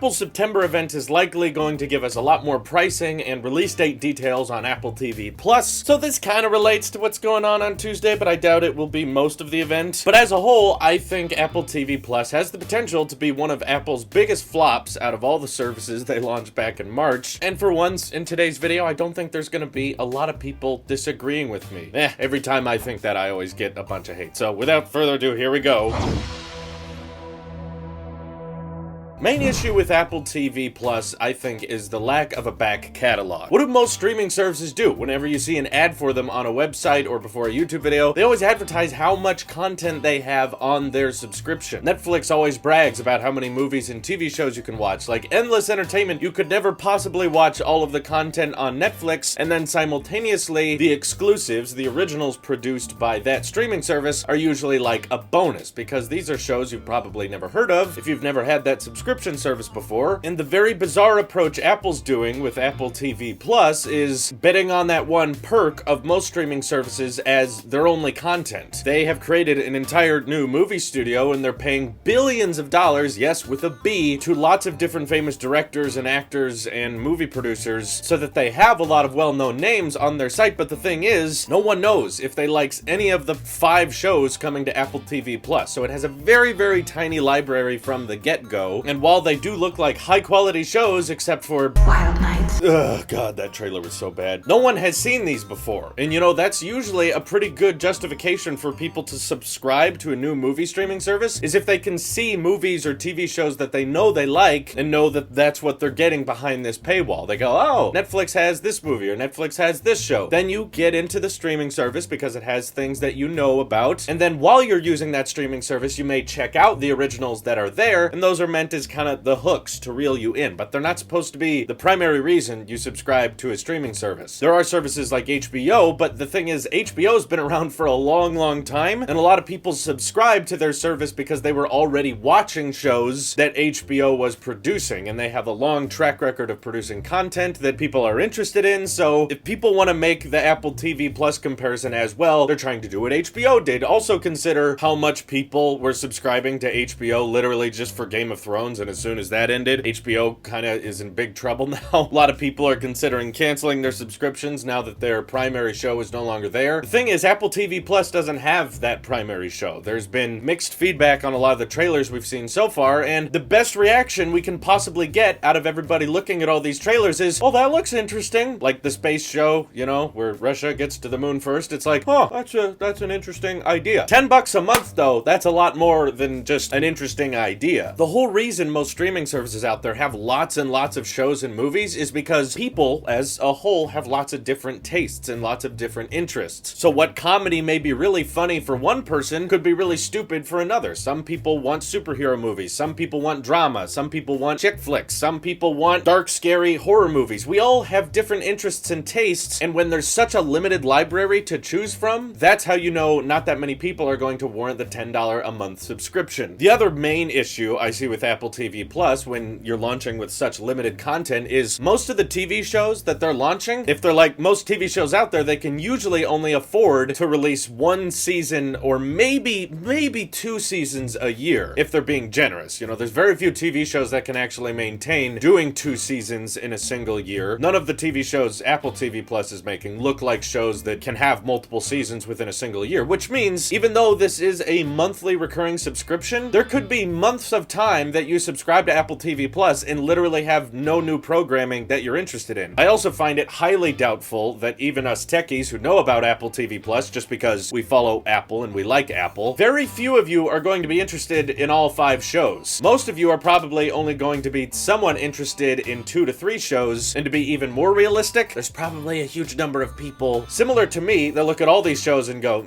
Apple's September event is likely going to give us a lot more pricing and release date details on Apple TV Plus, so this kind of relates to what's going on Tuesday, but I doubt it will be most of the event. But as a whole, I think Apple TV Plus has the potential to be one of Apple's biggest flops out of all the services they launched back in March, and for once in today's video, I don't think there's gonna be a lot of people disagreeing with me. Every time I think that, I always get a bunch of hate. So without further ado, here we go. Main issue with Apple TV Plus, I think, is the lack of a back catalog. What do most streaming services do? Whenever you see an ad for them on a website or before a YouTube video, they always advertise how much content they have on their subscription. Netflix always brags about how many movies and TV shows you can watch. Like endless entertainment, you could never possibly watch all of the content on Netflix, and then simultaneously, the exclusives, the originals produced by that streaming service, are usually like a bonus, because these are shows you've probably never heard of if you've never had that subscription service before. And the very bizarre approach Apple's doing with Apple TV Plus is betting on that one perk of most streaming services as their only content. They have created an entire new movie studio, and they're paying billions of dollars, yes, with a B, to lots of different famous directors and actors and movie producers so that they have a lot of well-known names on their site. But the thing is, no one knows if they like any of the 5 shows coming to Apple TV Plus. So it has a very, very tiny library from the get-go. And while they do look like high-quality shows, except for Wild Nights. Ugh, God, that trailer was so bad. No one has seen these before. And you know, that's usually a pretty good justification for people to subscribe to a new movie streaming service, is if they can see movies or TV shows that they know they like and know that that's what they're getting behind this paywall. They go, oh, Netflix has this movie or Netflix has this show. Then you get into the streaming service because it has things that you know about. And then while you're using that streaming service, you may check out the originals that are there, and those are meant as kind of the hooks to reel you in, but they're not supposed to be the primary reason you subscribe to a streaming service. There are services like HBO, but the thing is, HBO's been around for a long, long time, and a lot of people subscribe to their service because they were already watching shows that HBO was producing, and they have a long track record of producing content that people are interested in. So if people want to make the Apple TV Plus comparison as well, they're trying to do what HBO did. Also consider how much people were subscribing to HBO literally just for Game of Thrones, and as soon as that ended, HBO kind of is in big trouble now. A lot of people are considering canceling their subscriptions now that their primary show is no longer there. The thing is, Apple TV Plus doesn't have that primary show. There's been mixed feedback on a lot of the trailers we've seen so far, and the best reaction we can possibly get out of everybody looking at all these trailers is, oh, that looks interesting. Like the space show, you know, where Russia gets to the moon first. It's like, oh, that's an interesting idea. $10 a month, though, that's a lot more than just an interesting idea. The whole reason most streaming services out there have lots and lots of shows and movies is because people as a whole have lots of different tastes and lots of different interests. So what comedy may be really funny for one person could be really stupid for another. Some people want superhero movies, some people want drama, some people want chick flicks, some people want dark, scary horror movies. We all have different interests and tastes, and when there's such a limited library to choose from, that's how you know not that many people are going to warrant the $10 a month subscription. The other main issue I see with Apple TV Plus when you're launching with such limited content is most of the TV shows that they're launching, if they're like most TV shows out there, they can usually only afford to release 1 season or maybe 2 seasons a year if they're being generous. You know, there's very few TV shows that can actually maintain doing 2 seasons in a single year. None of the TV shows Apple TV Plus is making look like shows that can have multiple seasons within a single year, which means even though this is a monthly recurring subscription, there could be months of time that you subscribe to Apple TV Plus and literally have no new programming that you're interested in. I also find it highly doubtful that even us techies who know about Apple TV Plus just because we follow Apple and we like Apple, very few of you are going to be interested in all 5 shows. Most of you are probably only going to be somewhat interested in 2 to 3 shows, and to be even more realistic, there's probably a huge number of people similar to me that look at all these shows and go,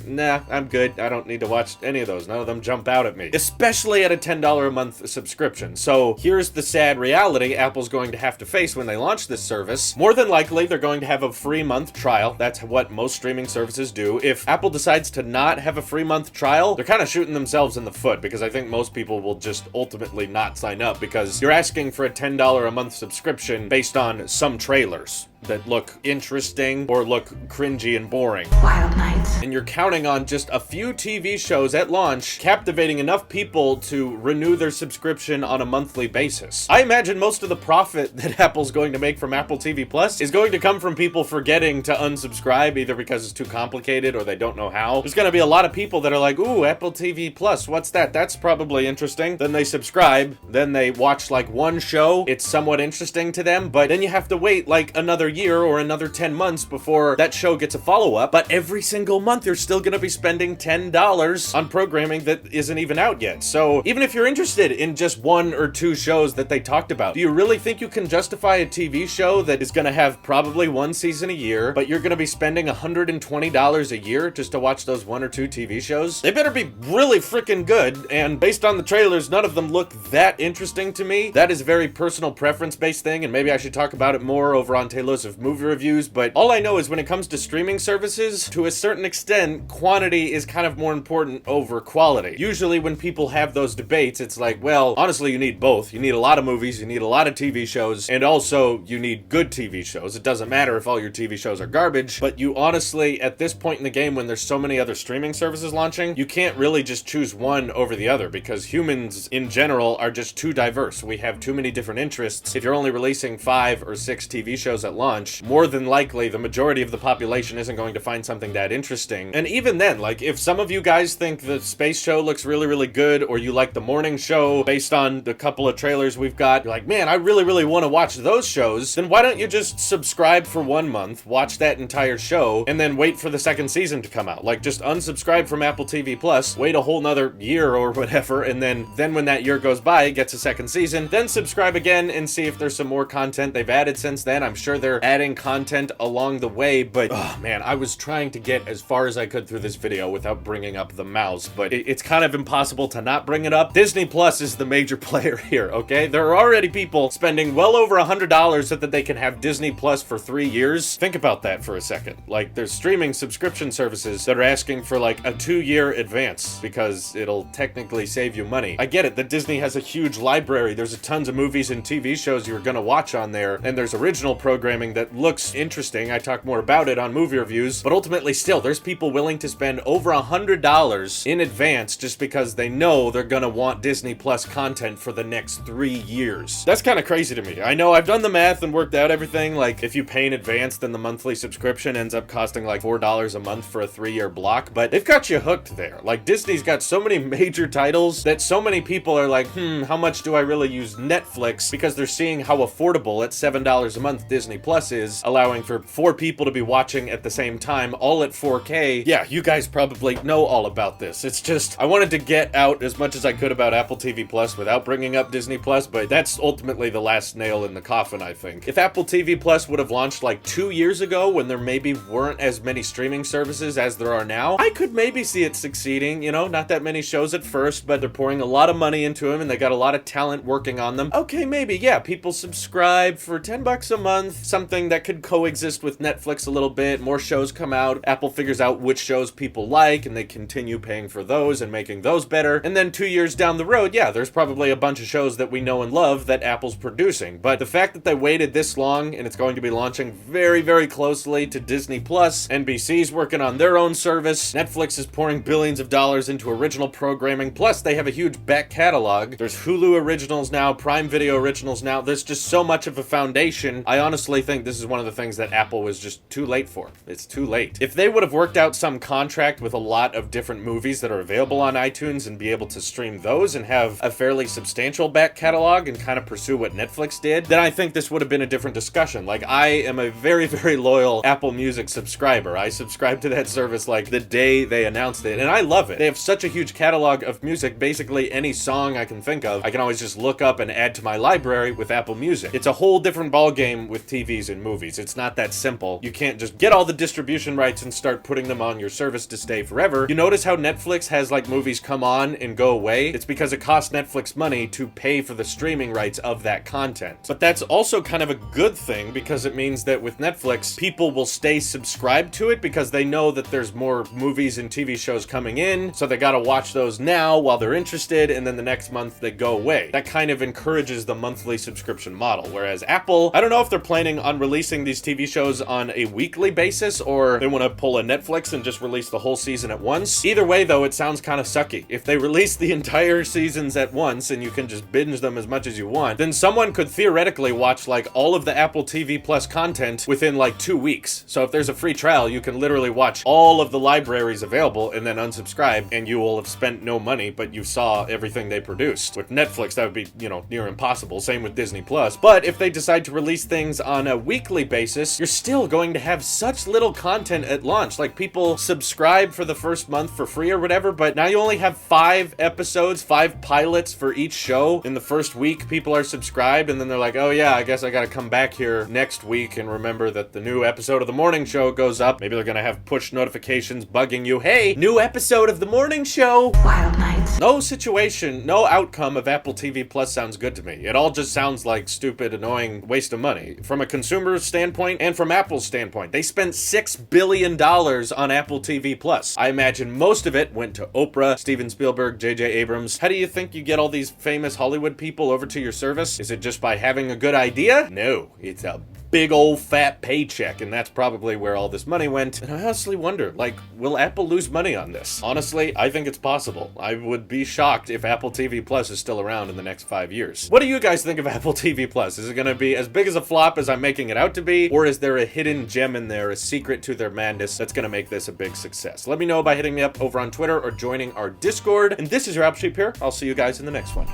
nah, I'm good. I don't need to watch any of those. None of them jump out at me, especially at a $10 a month subscription. So here's the sad reality Apple's going to have to face when they launch this service. More than likely, they're going to have a free month trial. That's what most streaming services do. If Apple decides to not have a free month trial, they're kind of shooting themselves in the foot, because I think most people will just ultimately not sign up because you're asking for a $10 a month subscription based on some trailers. that look interesting or look cringy and boring. Wild nights. And you're counting on just a few TV shows at launch captivating enough people to renew their subscription on a monthly basis. I imagine most of the profit that Apple's going to make from Apple TV Plus is going to come from people forgetting to unsubscribe, either because it's too complicated or they don't know how. There's going to be a lot of people that are like, ooh, Apple TV Plus, what's that? That's probably interesting. Then they subscribe, then they watch like one show, it's somewhat interesting to them, but then you have to wait like another year or another 10 months before that show gets a follow-up. But every single month you're still going to be spending $10 on programming that isn't even out yet. So even if you're interested in just one or two shows that they talked about, do you really think you can justify a TV show that is going to have probably one season a year, but you're going to be spending $120 a year just to watch those one or two TV shows? They better be really freaking good, and based on the trailers, none of them look that interesting to me. That is a very personal preference-based thing, and maybe I should talk about it more over on Taylor's Movie Reviews, but all I know is when it comes to streaming services, to a certain extent, quantity is kind of more important over quality. Usually when people have those debates, it's like, well, honestly, you need both. You need a lot of movies, you need a lot of TV shows, and also you need good TV shows. It doesn't matter if all your TV shows are garbage, but you honestly, at this point in the game when there's so many other streaming services launching, you can't really just choose one over the other because humans in general are just too diverse. We have too many different interests. If you're only releasing 5 or 6 TV shows at launch, more than likely the majority of the population isn't going to find something that interesting. And even then, like, if some of you guys think the space show looks really, really good, or you like the morning show based on the couple of trailers we've got, you're like, man, I really, really want to watch those shows, then why don't you just subscribe for 1 month, watch that entire show, and then wait for the second season to come out? Like, just unsubscribe from Apple TV Plus, wait a whole nother year or whatever, and then when that year goes by, it gets a second season, then subscribe again and see if there's some more content they've added since then. I'm sure they're adding content along the way, but oh man, I was trying to get as far as I could through this video without bringing up the mouse, but it's kind of impossible to not bring it up. Disney Plus is the major player here, okay? There are already people spending well over $100 so that they can have Disney Plus for 3 years. Think about that for a second. Like, there's streaming subscription services that are asking for like a 2-year advance because it'll technically save you money. I get it that Disney has a huge library. There's tons of movies and TV shows you're gonna watch on there, and there's original programming that looks interesting. I talk more about it on movie reviews, but ultimately still, there's people willing to spend over $100 in advance just because they know they're gonna want Disney Plus content for the next 3 years. That's kind of crazy to me. I know I've done the math and worked out everything. Like, if you pay in advance, then the monthly subscription ends up costing like $4 a month for a 3-year block, but they've got you hooked there. Like, Disney's got so many major titles that so many people are like, how much do I really use Netflix? Because they're seeing how affordable at $7 a month Disney Plus is, allowing for 4 people to be watching at the same time, all at 4K. Yeah, you guys probably know all about this. It's just, I wanted to get out as much as I could about Apple TV Plus without bringing up Disney Plus, but that's ultimately the last nail in the coffin, I think. If Apple TV Plus would have launched like 2 years ago when there maybe weren't as many streaming services as there are now, I could maybe see it succeeding. You know, not that many shows at first, but they're pouring a lot of money into them and they got a lot of talent working on them. Okay, maybe, yeah, people subscribe for $10 a month, something that could coexist with Netflix a little bit, more shows come out, Apple figures out which shows people like, and they continue paying for those and making those better, and then 2 years down the road, yeah, there's probably a bunch of shows that we know and love that Apple's producing, but the fact that they waited this long, and it's going to be launching very, very closely to Disney Plus, NBC's working on their own service, Netflix is pouring billions of dollars into original programming, plus they have a huge back catalog, there's Hulu originals now, Prime Video originals now, there's just so much of a foundation. I honestly think this is one of the things that Apple was just too late for. It's too late. If they would have worked out some contract with a lot of different movies that are available on iTunes and be able to stream those and have a fairly substantial back catalog and kind of pursue what Netflix did, then I think this would have been a different discussion. Like, I am a very, very loyal Apple Music subscriber. I subscribed to that service like the day they announced it, and I love it. They have such a huge catalog of music. Basically any song I can think of, I can always just look up and add to my library with Apple Music. It's a whole different ballgame with TVs and movies. It's not that simple. You can't just get all the distribution rights and start putting them on your service to stay forever. You notice how Netflix has like movies come on and go away? It's because it costs Netflix money to pay for the streaming rights of that content. But that's also kind of a good thing because it means that with Netflix, people will stay subscribed to it because they know that there's more movies and TV shows coming in, so they gotta watch those now while they're interested, and then the next month they go away. That kind of encourages the monthly subscription model, whereas Apple, I don't know if they're planning on on releasing these TV shows on a weekly basis, or they want to pull a Netflix and just release the whole season at once. Either way, though, it sounds kind of sucky. If they release the entire seasons at once and you can just binge them as much as you want, then someone could theoretically watch like all of the Apple TV Plus content within like 2 weeks. So if there's a free trial, you can literally watch all of the libraries available and then unsubscribe, and you will have spent no money, but you saw everything they produced. With Netflix, that would be, you know, near impossible. Same with Disney Plus. But if they decide to release things on a weekly basis, you're still going to have such little content at launch. Like, people subscribe for the first month for free or whatever, but now you only have 5 episodes, 5 pilots for each show. In the first week, people are subscribed, and then they're like, oh yeah, I guess I gotta come back here next week and remember that the new episode of the morning show goes up. Maybe they're gonna have push notifications bugging you. Hey, new episode of the morning show. Wild nights. No situation, no outcome of Apple TV Plus sounds good to me. It all just sounds like stupid, annoying waste of money. From a consumer standpoint and from Apple's standpoint, they spent $6 billion on Apple TV Plus. I imagine most of it went to Oprah, Steven Spielberg, J.J. Abrams. How do you think you get all these famous Hollywood people over to your service? Is it just by having a good idea? No, it's a big old fat paycheck, and that's probably where all this money went. And I honestly wonder, like, will Apple lose money on this? Honestly, I think it's possible. I would be shocked if Apple TV Plus is still around in the next 5 years. What do you guys think of Apple TV Plus? Is it gonna be as big as a flop as I'm making it out to be, or is there a hidden gem in there, a secret to their madness that's gonna make this a big success? Let me know by hitting me up over on Twitter or joining our Discord. And this is your Apple Sheep here. I'll see you guys in the next one.